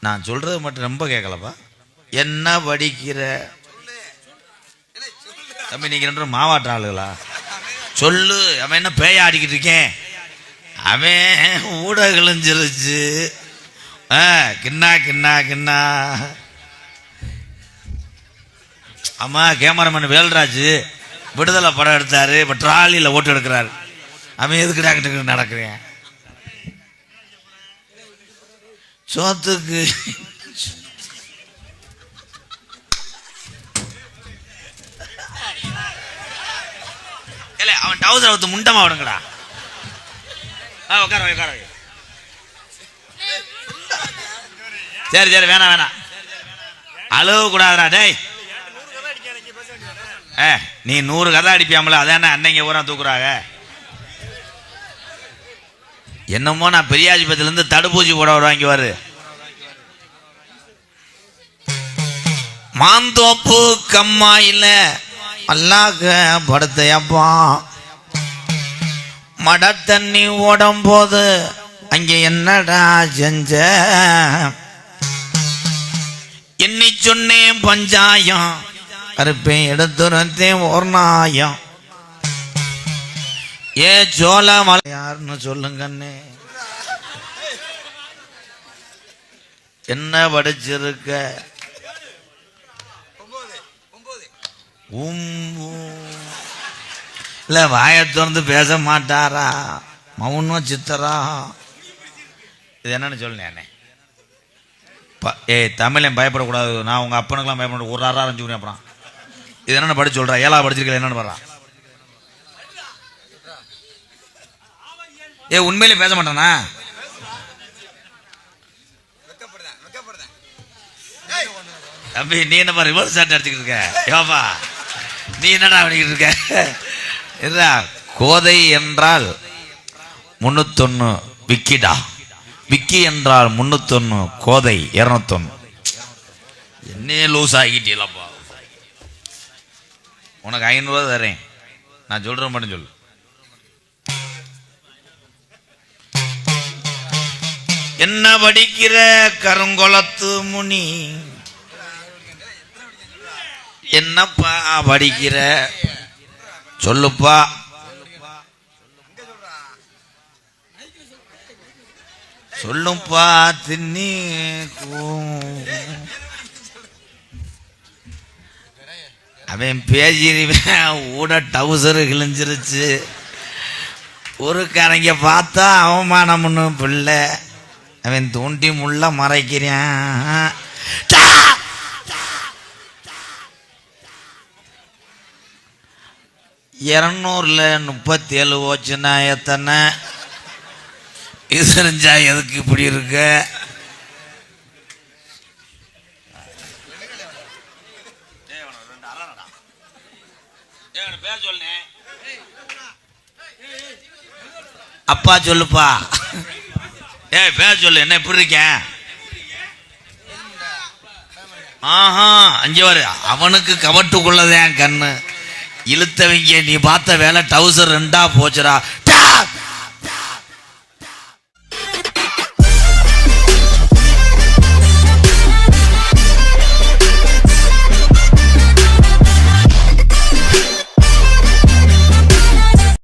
நான் சொல்றது மட்டும் ரொம்ப கேட்கலப்பா. என்ன படிக்கிற தம்பி? நீங்க ரெண்டு மாவாட்ட ஆளுகளா? சொல்லு. அவன் என்ன பேய ஆடிக்கிட்டு இருக்கேன்? அவன் ஊட கிழிஞ்சிருச்சு. கிண்ணா கிண்ணா கிண்ணா. ஆமா, கேமராமேன் வேல்ராஜ் விடுதலை படம் எடுத்தாரு. இப்ப ட்ராலியில ஓட்டு எடுக்கிறாரு. அவன் எதுக்கு டாக்டர் நடக்கிறேன்? சோத்துக்கு அவன் டவுசர் அவுத்து முண்டமா விடுங்கடா. உட்கார உட்கார. சரி சரி, வேணாம் வேணாம், அழுவ கூடாதுடா டேய். நீ 100 கதை அடிப்பியாமல, அதான அன்னைங்க ஊரா தூக்குறாங்க. என்னமோ நான் பெரியாஜிபத்தில இருந்து தடுப்பூசி போட வாங்கிவாரு. மாந்தோப்பு கம்மாயில அல்லாஹ் படுத்தையப்பா, மட தண்ணி ஓடும் போது அங்கே என்னடா செஞ்ச? எண்ணி சொன்னேன் பஞ்சாயம், அறுப்பேன் எடுத்துறத்தேன் ஒரு நாயம். ஏ சோழ யாருன்னு சொல்லுங்கண்ணே. என்ன படிச்சிருக்க? இல்ல வாயை திறந்து பேச மாட்டாரா? மௌனம் சித்தரா? இது என்னன்னு சொல்லுனே. தமிழன் பயப்படக்கூடாது. நான் உங்க அப்பனுக்கெல்லாம் பயப்பட ஒரு ஆறா அரைஞ்சு. அப்புறம் இது என்னன்னு படிச்சு சொல்றா? 7ஆவது படிச்சிருக்கல என்னன்னு பாரு. உண்மையிலே பேச மாட்டானா? தம்பி நீ என்னப்பா ரிவர்ஸ் ஷாட் அடிச்சுக்கிட்டு இருக்க? யோபா நீ என்னடா பண்ணிக்கிட்டு இருக்க? கோதை என்றால் 301 விக்கிடா. விக்கி என்றால் 301, கோதை 201. என்னே லூஸ் ஆகிட்டீங்களப்பா. உனக்கு 500 தரேன். நான் சொல்றேன் மட்டும் சொல்லு. என்ன படிக்கிற கருங்குளத்து முனி? என்னப்பா படிக்கிற? சொல்லுப்பா. சொல்லுப்பா. தின்னி அவன் பேசிடுவேன். ஊட டவுசரு கிழிஞ்சிருச்சு. ஒரு கரைங்க பார்த்தா அவமானம்னு பிள்ளை. அவன் தூண்டி முள்ள மறைக்கிறான். 200ல் 37 போச்சுன்னா எத்தனை? தெரிஞ்சா எதுக்கு இப்படி இருக்கு? அப்பா சொல்லுப்பா. பேர் சொல்லு. என்ன இப்படி இருக்கேன்? அஞ்சு வரு. அவனுக்கு கவட்டுக்குள்ளதான் கண்ணு. இழுத்தவங்க நீ பார்த்த வேலை டவுசர் 2ஆ போச்சுடா.